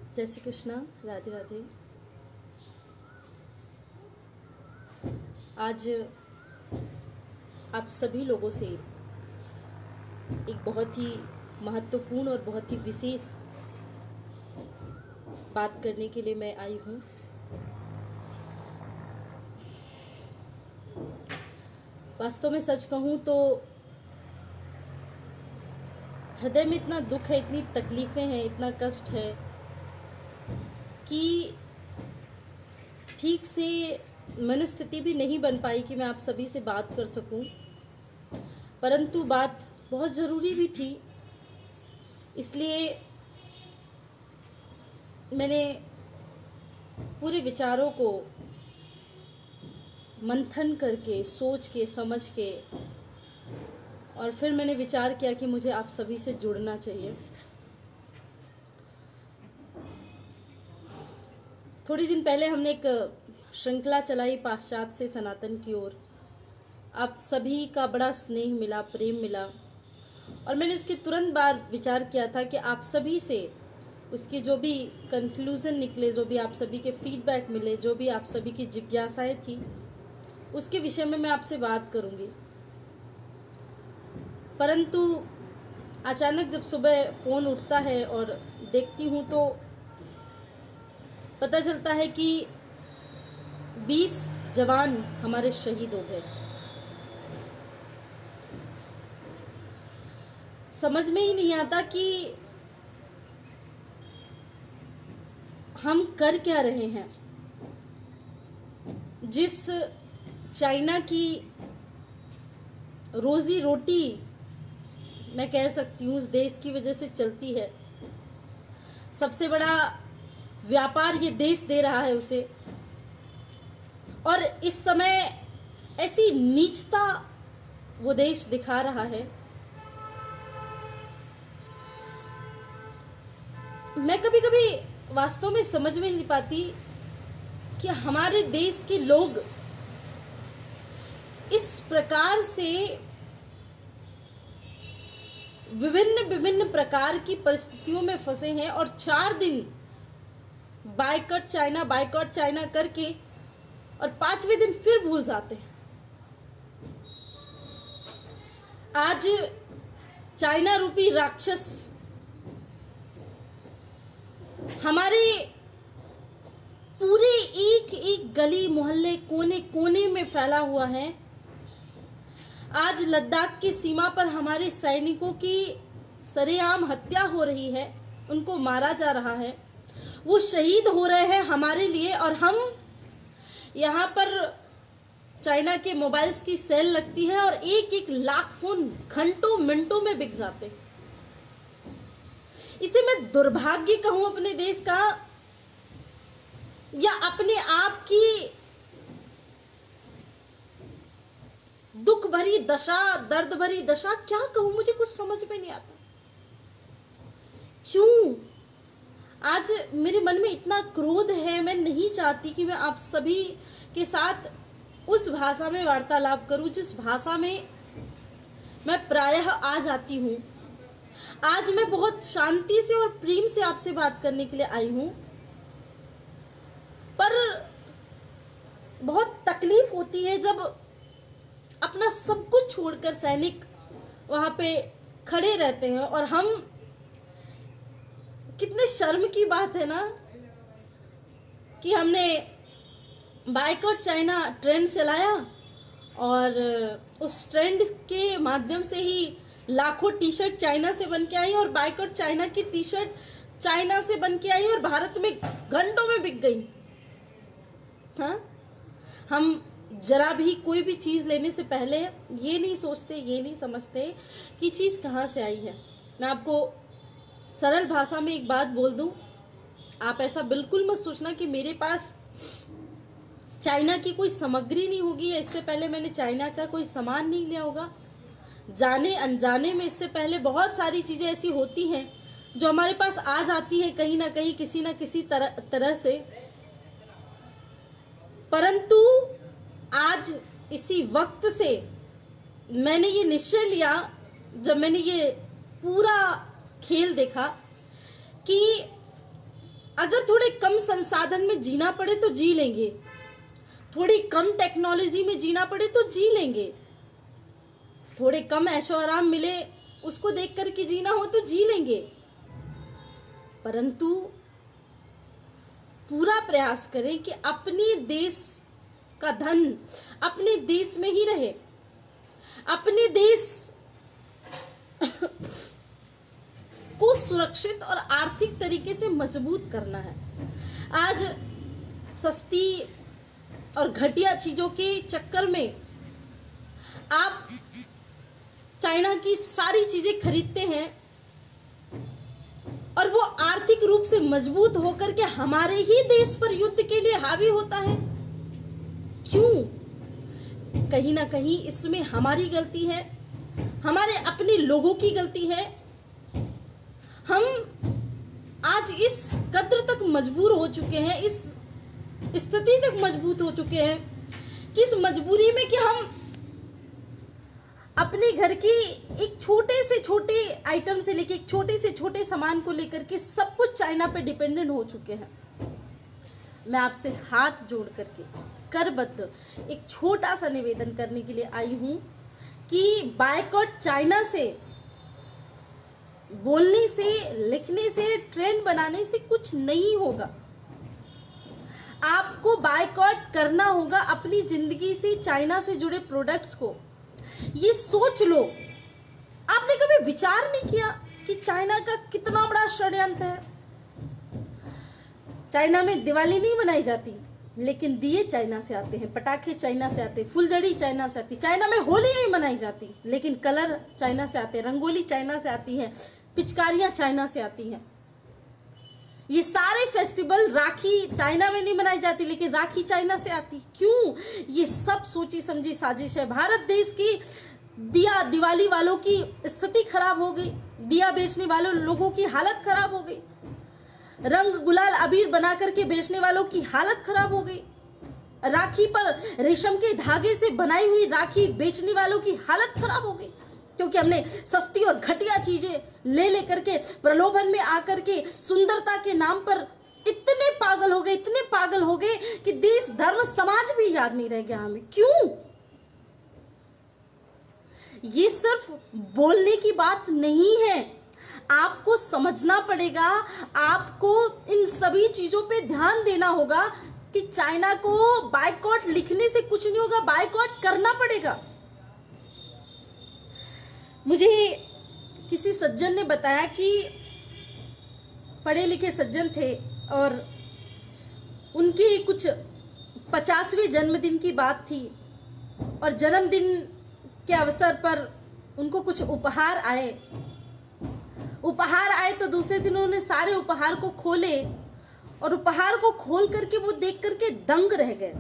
जय श्री कृष्णा, राधे राधे। आज आप सभी लोगों से एक बहुत ही महत्वपूर्ण और बहुत ही विशेष बात करने के लिए मैं आई हूँ। वास्तव में सच कहूँ तो हृदय में इतना दुख है, इतनी तकलीफ़ें हैं, इतना कष्ट है कि ठीक से मनस्थिति भी नहीं बन पाई कि मैं आप सभी से बात कर सकूं। परंतु बात बहुत ज़रूरी भी थी, इसलिए मैंने पूरे विचारों को मंथन करके, सोच के, समझ के, और फिर मैंने विचार किया कि मुझे आप सभी से जुड़ना चाहिए। थोड़ी दिन पहले हमने एक श्रृंखला चलाई पाश्चात्य से सनातन की ओर। आप सभी का बड़ा स्नेह मिला, प्रेम मिला, और मैंने उसके तुरंत बाद विचार किया था कि आप सभी से उसकी जो भी कंक्लूज़न निकले, जो भी आप सभी के फीडबैक मिले, जो भी आप सभी की जिज्ञासाएं थी, उसके विषय में मैं आपसे बात करूंगी। परंतु अचानक जब सुबह फ़ोन उठता है और देखती हूँ तो पता चलता है कि 20 जवान हमारे शहीद हो गए। समझ में ही नहीं आता कि हम कर क्या रहे हैं। जिस चाइना की रोजी रोटी मैं कह सकती हूँ उस देश की वजह से चलती है, सबसे बड़ा व्यापार ये देश दे रहा है उसे, और इस समय ऐसी नीचता वो देश दिखा रहा है। मैं कभी कभी वास्तव में समझ में नहीं पाती कि हमारे देश के लोग इस प्रकार से विभिन्न विभिन्न प्रकार की परिस्थितियों में फंसे हैं और 4 दिन बायकॉट चाइना करके और 5वें दिन फिर भूल जाते हैं। आज चाइना रूपी राक्षस हमारे पूरे एक एक गली मोहल्ले कोने कोने में फैला हुआ है। आज लद्दाख की सीमा पर हमारे सैनिकों की सरेआम हत्या हो रही है, उनको मारा जा रहा है, वो शहीद हो रहे हैं हमारे लिए, और हम यहाँ पर चाइना के मोबाइल्स की सेल लगती है और एक एक लाख फोन घंटों मिनटों में बिक जाते हैं। इसे मैं दुर्भाग्य कहूं अपने देश का, या अपने आप की दुख भरी दशा, दर्द भरी दशा, क्या कहूं, मुझे कुछ समझ में नहीं आता। क्यों आज मेरे मन में इतना क्रोध है। मैं नहीं चाहती कि मैं आप सभी के साथ उस भाषा में वार्तालाप करूं जिस भाषा में मैं प्रायः आ जाती हूं। आज मैं बहुत शांति से और प्रेम से आपसे बात करने के लिए आई हूं, पर बहुत तकलीफ होती है जब अपना सब कुछ छोड़कर सैनिक वहां पे खड़े रहते हैं। और हम, कितने शर्म की बात है ना कि हमने बायकॉट चाइना ट्रेंड चलाया और उस ट्रेंड के माध्यम से ही लाखों टी शर्ट चाइना से बन के आई और बायकॉट चाइना की टी शर्ट चाइना से बन के आई और भारत में घंटों में बिक गई। हाँ, हम जरा भी कोई भी चीज लेने से पहले ये नहीं सोचते, ये नहीं समझते कि चीज कहाँ से आई है। मैं आपको सरल भाषा में एक बात बोल दूं, आप ऐसा बिल्कुल मत सोचना कि मेरे पास चाइना की कोई सामग्री नहीं होगी, या इससे पहले मैंने चाइना का कोई सामान नहीं लिया होगा। जाने अनजाने में इससे पहले बहुत सारी चीजें ऐसी होती हैं जो हमारे पास आ जाती हैं कहीं ना कहीं, किसी ना किसी तरह से। परंतु आज इसी वक्त से मैंने ये निश्चय लिया, जब मैंने ये पूरा खेल देखा, कि अगर थोड़े कम संसाधन में जीना पड़े तो जी लेंगे, थोड़ी कम टेक्नोलॉजी में जीना पड़े तो जी लेंगे, थोड़े कम ऐशो आराम मिले उसको देख करके जीना हो तो जी लेंगे, परंतु पूरा प्रयास करें कि अपने देश का धन अपने देश में ही रहे, अपने देश को सुरक्षित और आर्थिक तरीके से मजबूत करना है। आज सस्ती और घटिया चीजों के चक्कर में आप चाइना की सारी चीजें खरीदते हैं और वो आर्थिक रूप से मजबूत होकर के हमारे ही देश पर युद्ध के लिए हावी होता है। क्यों? कहीं ना कहीं इसमें हमारी गलती है, हमारे अपने लोगों की गलती है। हम आज इस कद्र तक मजबूर हो चुके हैं, इस स्थिति तक मजबूत हो चुके हैं कि इस मजबूरी में कि हम अपने घर की एक छोटे से छोटे आइटम से लेके एक छोटे से छोटे सामान को लेकर के सब कुछ चाइना पे डिपेंडेंट हो चुके हैं। मैं आपसे हाथ जोड़ करके करबद्ध एक छोटा सा निवेदन करने के लिए आई हूं कि बायकॉट चाइना से बोलने से, लिखने से, ट्रेंड बनाने से कुछ नहीं होगा। आपको बायकॉट करना होगा अपनी जिंदगी से चाइना से जुड़े प्रोडक्ट्स को। ये सोच लो, आपने कभी विचार नहीं किया कि चाइना का कितना बड़ा षड्यंत्र है। चाइना में दिवाली नहीं मनाई जाती, लेकिन दिए चाइना से आते हैं, पटाखे चाइना से आते हैं, फुलझड़ी चाइना से आती। चाइना में होली नहीं मनाई जाती, लेकिन कलर चाइना से आते हैं, रंगोली चाइना से आती है, पिचकारियां चाइना से आती हैं। ये सारे फेस्टिवल, राखी चाइना में नहीं मनाई जाती, लेकिन राखी चाइना से आती। क्यों? ये सब सोची समझी साजिश है। भारत देश की दिवाली वालों की स्थिति खराब हो गई, दिया बेचने वालों लोगों की हालत खराब हो गई, रंग गुलाल अबीर बना करके बेचने वालों की हालत खराब हो गई, राखी पर रेशम के धागे से बनाई हुई राखी बेचने वालों की हालत खराब हो गई, क्योंकि हमने सस्ती और घटिया चीजें ले लेकर के प्रलोभन में आकर के सुंदरता के नाम पर इतने पागल हो गए कि देश, धर्म, समाज भी याद नहीं रह गया हमें। क्यों? ये सिर्फ बोलने की बात नहीं है, आपको समझना पड़ेगा, आपको इन सभी चीजों पे ध्यान देना होगा कि चाइना को बायकॉट लिखने से कुछ नहीं होगा, बायकॉट करना पड़ेगा। मुझे किसी सज्जन ने बताया कि पढ़े लिखे सज्जन थे और उनकी कुछ 50वें जन्मदिन की बात थी और जन्मदिन के अवसर पर उनको कुछ उपहार आए तो दूसरे दिन उन्होंने सारे उपहार को खोले और उपहार को खोल करके वो देख करके दंग रह गए।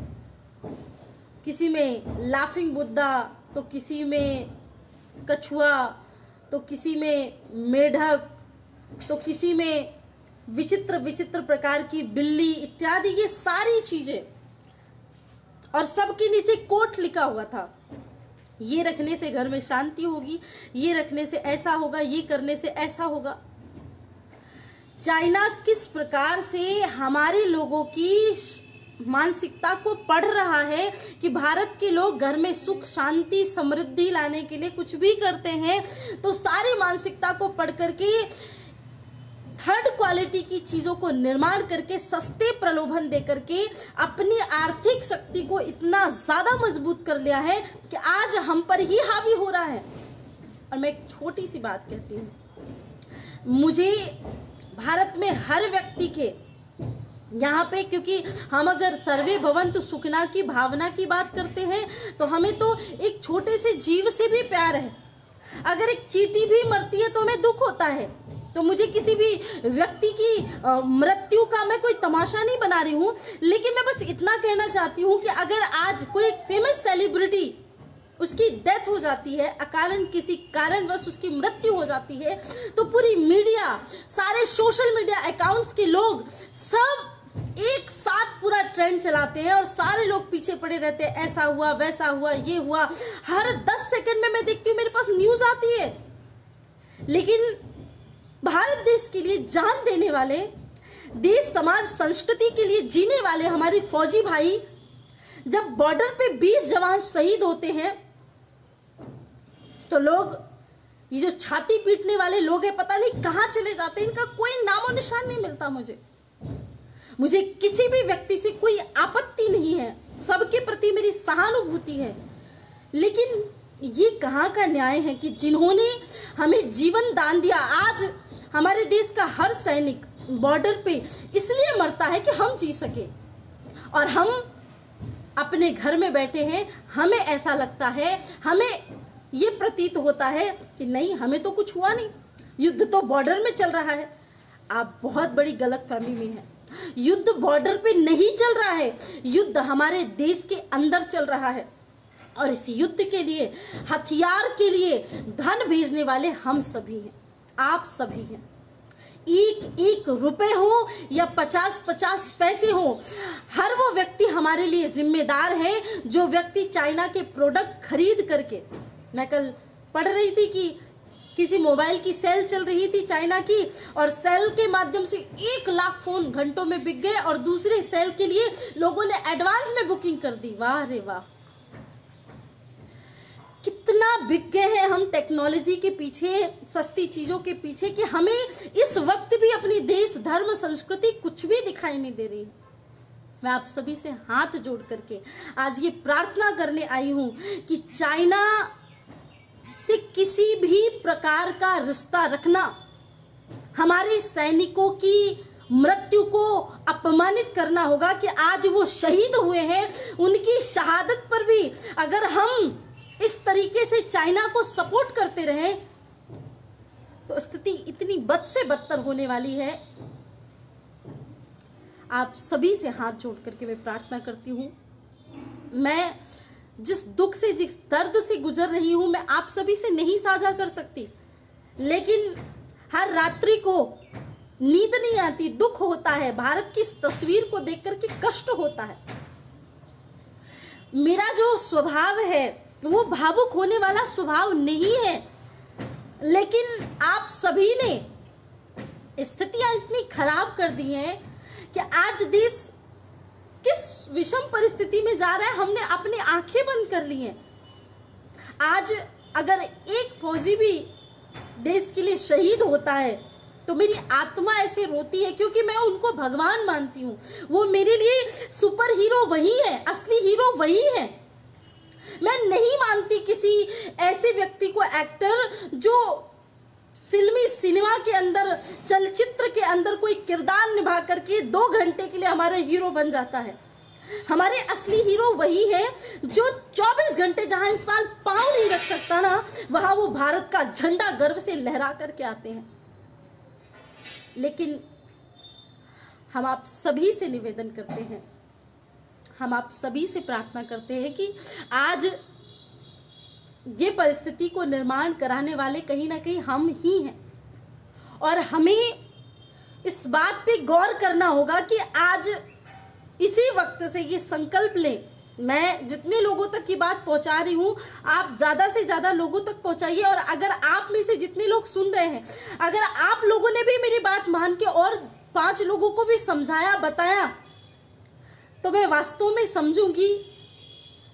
किसी में लाफिंग बुद्धा, तो किसी में कछुआ, तो किसी में मेढक, तो किसी में विचित्र विचित्र प्रकार की बिल्ली इत्यादि, ये सारी चीजें, और सबके नीचे कोट लिखा हुआ था, ये रखने से घर में शांति होगी, ये रखने से ऐसा होगा, ये करने से ऐसा होगा। चाइना किस प्रकार से हमारे लोगों की मानसिकता को पढ़ रहा है कि भारत के लोग घर में सुख, शांति, समृद्धि लाने के लिए कुछ भी करते हैं, तो सारी मानसिकता को पढ़ करके थर्ड क्वालिटी की चीजों को निर्माण करके सस्ते प्रलोभन दे करके अपनी आर्थिक शक्ति को इतना ज्यादा मजबूत कर लिया है कि आज हम पर ही हावी हो रहा है। और मैं एक छोटी सी बात कहती हूँ, मुझे भारत में हर व्यक्ति के यहाँ पे, क्योंकि हम अगर सर्वे भवन्तु सुखिनः की भावना की बात करते हैं तो हमें तो एक छोटे से जीव से भी प्यार है। अगर एक चींटी भी मरती है तो हमें दुख होता है। तो मुझे किसी भी व्यक्ति की मृत्यु का मैं कोई तमाशा नहीं बना रही हूँ, लेकिन मैं बस इतना कहना चाहती हूँ कि अगर आज कोई एक फेमस सेलिब्रिटी, उसकी डेथ हो जाती है अकारण, किसी कारणवश उसकी मृत्यु हो जाती है, तो पूरी मीडिया, सारे सोशल मीडिया अकाउंट्स के लोग सब एक साथ पूरा ट्रेंड चलाते हैं और सारे लोग पीछे पड़े रहते हैं, ऐसा हुआ, वैसा हुआ, ये हुआ। हर 10 सेकंड में मैं देखती हूँ मेरे पास न्यूज आती है। लेकिन भारत देश के लिए जान देने वाले, देश समाज संस्कृति के लिए जीने वाले हमारे फौजी भाई जब बॉर्डर पे 20 जवान शहीद होते हैं तो लोग, ये जो छाती पीटने वाले लोग हैं, पता नहीं कहां चले जाते हैं। इनका कोई नामो निशान नहीं मिलता। मुझे किसी भी व्यक्ति से कोई आपत्ति नहीं है, सबके प्रति मेरी सहानुभूति है, लेकिन ये कहाँ का न्याय है कि जिन्होंने हमें जीवन दान दिया, आज हमारे देश का हर सैनिक बॉर्डर पे इसलिए मरता है कि हम जी सके, और हम अपने घर में बैठे हैं। हमें ऐसा लगता है, हमें ये प्रतीत होता है कि नहीं, हमें तो कुछ हुआ नहीं, युद्ध तो बॉर्डर में चल रहा है। आप बहुत बड़ी गलतफहमी में हैं। युद्ध बॉर्डर पे नहीं चल रहा है, युद्ध हमारे देश के अंदर चल रहा है, और इस युद्ध के लिए, हथियार के लिए धन भेजने वाले हम सभी हैं, आप सभी हैं। एक एक रुपए हो या 50-50 पैसे हो, हर वो व्यक्ति हमारे लिए जिम्मेदार है जो व्यक्ति चाइना के प्रोडक्ट खरीद करके, मैं कल पढ़ रही थी कि किसी मोबाइल की सेल चल रही थी चाइना की, और सेल के माध्यम से 1 लाख फोन घंटों में बिक गए, और दूसरे सेल के लिए लोगों ने एडवांस में बुकिंग कर दी। वाह रे वाह, कितना बिक गए हैं हम टेक्नोलॉजी के पीछे, सस्ती चीजों के पीछे, कि हमें इस वक्त भी अपनी देश, धर्म, संस्कृति कुछ भी दिखाई नहीं दे रही। मैं आप सभी से हाथ जोड़ करके आज ये प्रार्थना करने आई हूं कि चाइना से किसी भी प्रकार का रिश्ता रखना हमारे सैनिकों की मृत्यु को अपमानित करना होगा। कि आज वो शहीद हुए हैं, उनकी शहादत पर भी अगर हम इस तरीके से चाइना को सपोर्ट करते रहे तो स्थिति इतनी बद से बदतर होने वाली है। आप सभी से हाथ जोड़ करके मैं प्रार्थना करती हूं, मैं जिस दुख से, जिस दर्द से गुजर रही हूं, मैं आप सभी से नहीं साझा कर सकती, लेकिन हर रात्रि को नींद नहीं आती, दुख होता है, भारत की इस तस्वीर को देख करके कष्ट होता है। मेरा जो स्वभाव है वो भावुक होने वाला स्वभाव नहीं है, लेकिन आप सभी ने स्थितियां इतनी खराब कर दी हैं कि आज देश किस विषम परिस्थिति में जा रहा है, हमने अपनी आंखें बंद कर ली हैं। आज अगर एक फौजी भी देश के लिए शहीद होता है तो मेरी आत्मा ऐसे रोती है, क्योंकि मैं उनको भगवान मानती हूँ। वो मेरे लिए सुपर हीरो वही है, असली हीरो वही है। मैं नहीं मानती किसी ऐसे व्यक्ति को एक्टर जो फिल्मी सिनेमा के अंदर, चलचित्र के अंदर कोई किरदार निभा करके 2 घंटे के लिए हमारा हीरो बन जाता है। हमारे असली हीरो वही है जो 24 घंटे जहां इंसान पांव नहीं रख सकता ना, वहां वो भारत का झंडा गर्व से लहरा करके आते हैं। लेकिन हम आप सभी से निवेदन करते हैं, हम आप सभी से प्रार्थना करते हैं कि आज ये परिस्थिति को निर्माण कराने वाले कहीं ना कहीं हम ही हैं, और हमें इस बात पे गौर करना होगा कि आज इसी वक्त से ये संकल्प लें। मैं जितने लोगों तक की बात पहुंचा रही हूं, आप ज्यादा से ज्यादा लोगों तक पहुंचाइए, और अगर आप में से जितने लोग सुन रहे हैं, अगर आप लोगों ने भी मेरी बात मान के और 5 लोगों को भी समझाया, बताया, तो मैं वास्तव में समझूंगी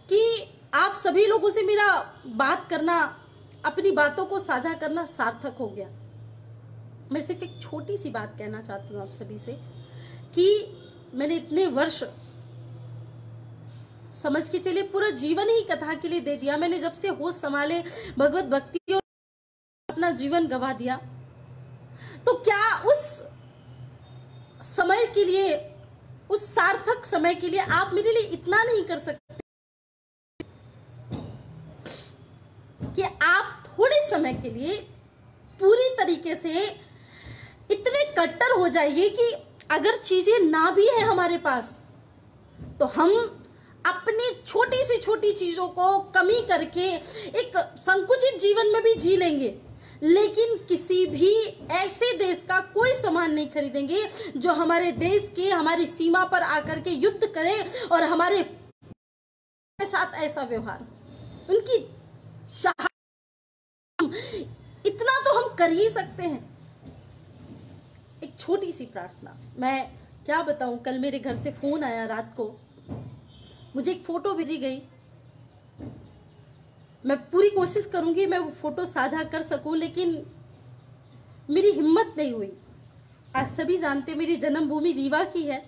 कि आप सभी लोगों से मेरा बात करना, अपनी बातों को साझा करना सार्थक हो गया। मैं सिर्फ एक छोटी सी बात कहना चाहती हूँ आप सभी से कि मैंने इतने वर्ष, समझ के चलिए पूरा जीवन ही कथा के लिए दे दिया। मैंने जब से होश संभाले, भगवत भक्ति और अपना जीवन गवा दिया, तो क्या उस समय के लिए, उस सार्थक समय के लिए आप मेरे लिए इतना नहीं कर सकते कि आप थोड़े समय के लिए पूरी तरीके से इतने कट्टर हो जाइए कि अगर चीजें ना भी है हमारे पास, तो हम अपनी छोटी से छोटी चीजों को कमी करके एक संकुचित जीवन में भी जी लेंगे, लेकिन किसी भी ऐसे देश का कोई सामान नहीं खरीदेंगे जो हमारे देश के, हमारी सीमा पर आकर के युद्ध करे और हमारे साथ ऐसा व्यवहार, उनकी इतना तो हम कर ही सकते हैं। एक एक छोटी सी प्रार्थना, मैं क्या बताऊं, कल मेरे घर से फोन आया रात को, मुझे एक फोटो भेजी गई। मैं पूरी कोशिश करूंगी मैं वो फोटो साझा कर सकूं, लेकिन मेरी हिम्मत नहीं हुई। आप सभी जानते मेरी जन्मभूमि रीवा की है।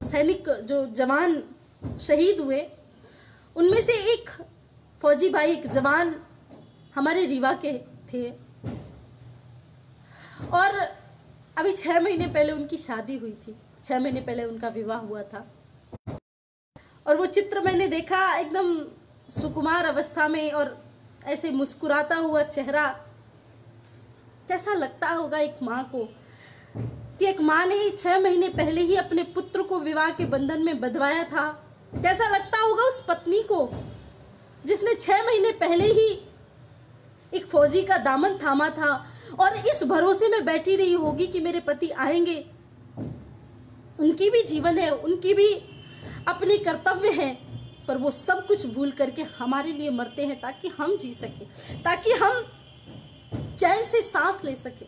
सैनिक जो जवान शहीद हुए उनमें से एक फौजी भाई, एक जवान हमारे रीवा के थे, और अभी 6 महीने पहले उनकी शादी हुई थी, 6 महीने पहले उनका विवाह हुआ था। और वो चित्र मैंने देखा, एकदम सुकुमार अवस्था में और ऐसे मुस्कुराता हुआ चेहरा। कैसा लगता होगा एक माँ को कि एक माँ ने 6 महीने पहले ही अपने पुत्र को विवाह के बंधन में बंधवाया था। कैसा लगता होगा उस पत्नी को जिसने 6 महीने पहले ही एक फौजी का दामन थामा था और इस भरोसे में बैठी रही होगी कि मेरे पति आएंगे। उनकी भी जीवन है, उनकी भी अपने कर्तव्य हैं, पर वो सब कुछ भूल करके हमारे लिए मरते हैं ताकि हम जी सके, ताकि हम चैन से सांस ले सके।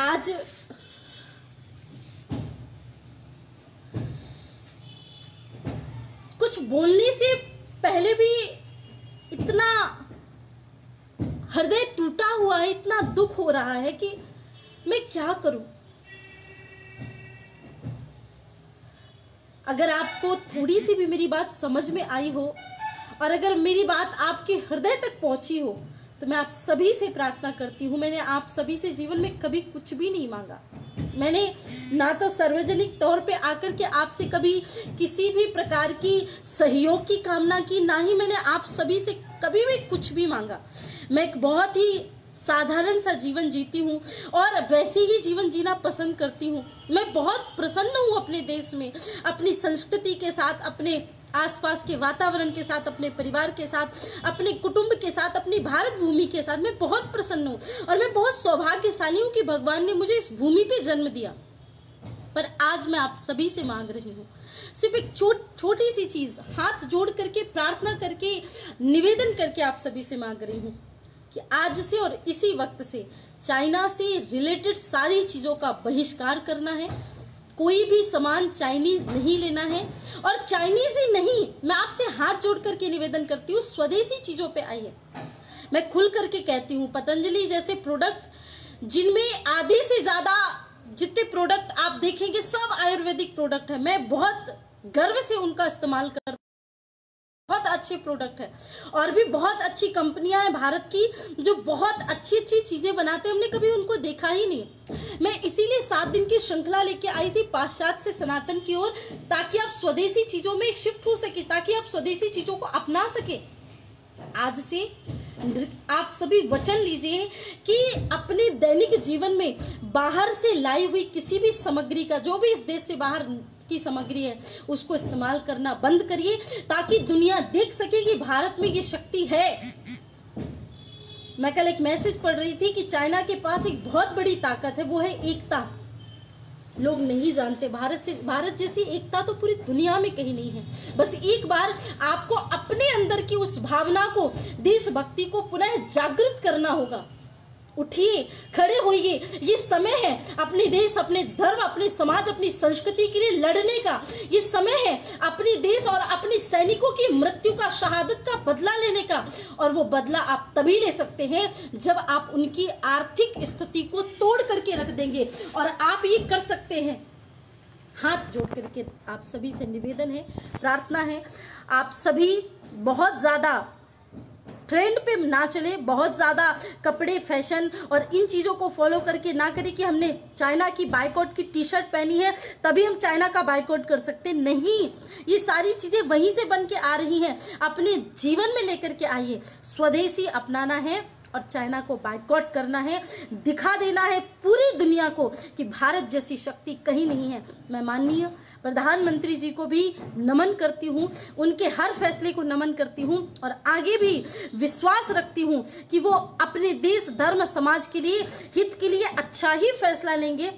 आज कुछ बोलने से पहले भी इतना हृदय टूटा हुआ है, इतना दुख हो रहा है कि मैं क्या करूं। अगर आपको थोड़ी सी भी मेरी बात समझ में आई हो और अगर मेरी बात आपके हृदय तक पहुंची हो तो मैं आप सभी से प्रार्थना करती हूँ। मैंने आप सभी से जीवन में कभी कुछ भी नहीं मांगा। मैंने ना तो सार्वजनिक तौर पे आकर के आपसे कभी किसी भी प्रकार की सहयोग की कामना की, ना ही मैंने आप सभी से कभी भी कुछ भी मांगा। मैं एक बहुत ही साधारण सा जीवन जीती हूँ और वैसे ही जीवन जीना पसंद करती हूँ। मैं बहुत प्रसन्न हूँ अपने देश में, अपनी संस्कृति के साथ, अपने आसपास के वातावरण के साथ, अपने परिवार के साथ, अपने कुटुंब के साथ, अपनी भारत भूमि के साथ मैं बहुत प्रसन्न हूँ और मैं बहुत सौभाग्यशाली हूँ कि भगवान ने मुझे इस भूमि पे जन्म दिया। पर आज मैं आप सभी से मांग रही हूँ सिर्फ एक छोटी सी चीज, हाथ जोड़ करके प्रार्थना करके निवेदन करके आप सभी से मांग रही हूँ कि आज से और इसी वक्त से चाइना से रिलेटेड सारी चीजों का बहिष्कार करना है। कोई भी सामान चाइनीज नहीं लेना है और चाइनीज ही नहीं, मैं आपसे हाथ जोड़ करके निवेदन करती हूँ स्वदेशी चीजों पे आइए। मैं खुल करके कहती हूँ पतंजलि जैसे प्रोडक्ट जिनमें आधे से ज्यादा जितने प्रोडक्ट आप देखेंगे सब आयुर्वेदिक प्रोडक्ट है, मैं बहुत गर्व से उनका इस्तेमाल करती हूँ। बहुत अच्छे प्रोडक्ट है और भी बहुत अच्छी कंपनियां हैं भारत की जो बहुत अच्छी अच्छी चीजें बनाते हैं, हमने कभी उनको देखा ही नहीं। मैं इसीलिए 7 दिन की श्रृंखला लेके आई थी पाश्चात्य से सनातन की ओर, ताकि आप स्वदेशी चीजों में शिफ्ट हो सके, ताकि आप स्वदेशी चीजों को अपना सके। आज से आप सभी वचन लीजिए कि अपने दैनिक जीवन में बाहर से लाई हुई किसी भी सामग्री का, जो भी इस देश से बाहर की सामग्री है, उसको इस्तेमाल करना बंद करिए ताकि दुनिया देख सके कि भारत में ये शक्ति है। मैं कल एक मैसेज पढ़ रही थी कि चाइना के पास एक बहुत बड़ी ताकत है, वो है एकता। लोग नहीं जानते भारत जैसी एकता तो पूरी दुनिया में कहीं नहीं है। बस एक बार आपको अपने अंदर की उस भावना को, देशभक्ति को पुनः जागृत करना होगा। उठिए, खड़े होइए, ये समय है अपने देश, अपने धर्म, अपने समाज, अपनी संस्कृति के लिए लड़ने का। ये समय है अपने देश और अपने सैनिकों की मृत्यु का, शहादत का बदला लेने का। और वो बदला आप तभी ले सकते हैं जब आप उनकी आर्थिक स्थिति को तोड़ करके रख देंगे, और आप ये कर सकते हैं। हाथ जोड़ करके आप सभी से निवेदन है, प्रार्थना है, आप सभी बहुत ज्यादा ट्रेंड पे ना चले, बहुत ज़्यादा कपड़े, फैशन और इन चीज़ों को फॉलो करके ना करें कि हमने चाइना की बाइकआउट की टी शर्ट पहनी है तभी हम चाइना का बाइकआउट कर सकते। नहीं, ये सारी चीज़ें वहीं से बन के आ रही हैं। अपने जीवन में लेकर के आइए, स्वदेशी अपनाना है और चाइना को बाइकआउट करना है, दिखा देना है पूरी दुनिया को कि भारत जैसी शक्ति कहीं नहीं है। मैं माननीय प्रधानमंत्री जी को भी नमन करती हूँ, उनके हर फैसले को नमन करती हूँ और आगे भी विश्वास रखती हूँ कि वो अपने देश, धर्म, समाज के लिए, हित के लिए अच्छा ही फैसला लेंगे।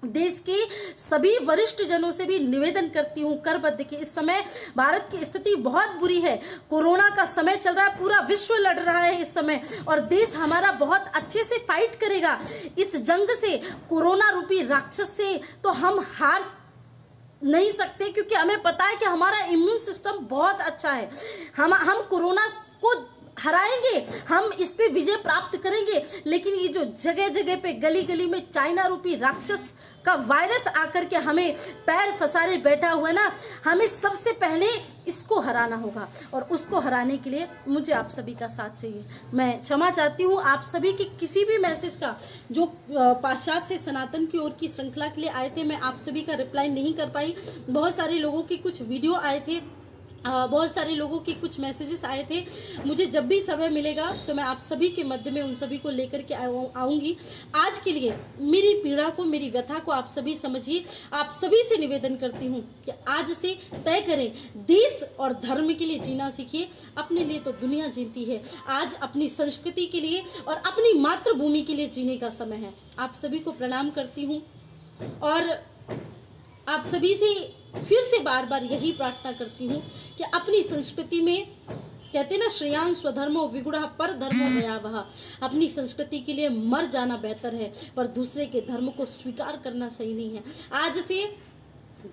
देश के सभी वरिष्ठ जनों से भी निवेदन करती हूं करबद्ध कि इस समय भारत की स्थिति बहुत बुरी है। कोरोना का समय चल रहा है, पूरा विश्व लड़ रहा है इस समय, और देश हमारा बहुत अच्छे से फाइट करेगा इस जंग से, कोरोना रूपी राक्षस से। तो हम हार नहीं सकते, क्योंकि हमें पता है कि हमारा इम्यून सिस्टम बहुत अच्छा है। हम कोरोना को हराएंगे, हम इस पे विजय प्राप्त करेंगे। लेकिन ये जो जगह जगह पे गली गली में चाइना रूपी राक्षस का वायरस आकर के हमें पैर फंसारे बैठा हुआ ना, हमें सबसे पहले इसको हराना होगा, और उसको हराने के लिए मुझे आप सभी का साथ चाहिए। मैं क्षमा चाहती हूँ आप सभी की किसी भी मैसेज का जो पाश्चात्य से सनातन की ओर की श्रृंखला के लिए आए थे, मैं आप सभी का रिप्लाई नहीं कर पाई। बहुत सारे लोगों के कुछ वीडियो आए थे, बहुत सारे लोगों के कुछ मैसेजेस आए थे। मुझे जब भी समय मिलेगा तो मैं आप सभी के मध्य में उन सभी को लेकर के आऊंगी। आज के लिए मेरी पीड़ा को, मेरी व्यथा को आप सभी समझिए। आप सभी से निवेदन करती हूँ कि आज से तय करें, देश और धर्म के लिए जीना सीखिए। अपने लिए तो दुनिया जीती है, आज अपनी संस्कृति के लिए और अपनी मातृभूमि के लिए जीने का समय है। आप सभी को प्रणाम करती हूँ, और आप सभी से फिर से बार बार यही प्रार्थना करती हूँ कि अपनी संस्कृति में, कहते ना, श्रेयान स्वधर्मो विगुणः पर धर्मो भयावह। अपनी संस्कृति के लिए मर जाना बेहतर है, पर दूसरे के धर्म को स्वीकार करना सही नहीं है। आज से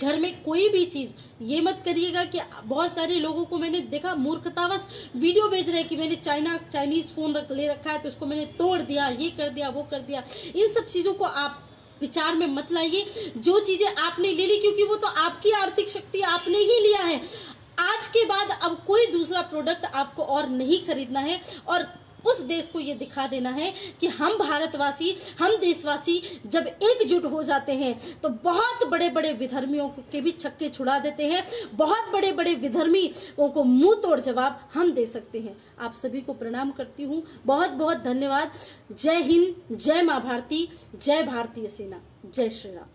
घर में कोई भी चीज ये मत करिएगा कि बहुत सारे लोगों को मैंने देखा मूर्खतावश वीडियो भेज रहे हैं कि मैंने चाइनीज फोन ले रखा है तो उसको मैंने तोड़ दिया, ये कर दिया, वो कर दिया। इन सब चीजों को आप विचार में मत लाइए। जो चीजें आपने ले ली, क्योंकि वो तो आपकी आर्थिक शक्ति आपने ही लिया है, आज के बाद अब कोई दूसरा प्रोडक्ट आपको और नहीं खरीदना है, और उस देश को ये दिखा देना है कि हम भारतवासी, हम देशवासी जब एकजुट हो जाते हैं तो बहुत बड़े बड़े विधर्मियों के भी छक्के छुड़ा देते हैं। बहुत बड़े बड़े विधर्मियों को मुंह तोड़ जवाब हम दे सकते हैं। आप सभी को प्रणाम करती हूँ, बहुत बहुत धन्यवाद। जय हिंद, जय माँ भारती, जय भारतीय सेना, जय श्री राम।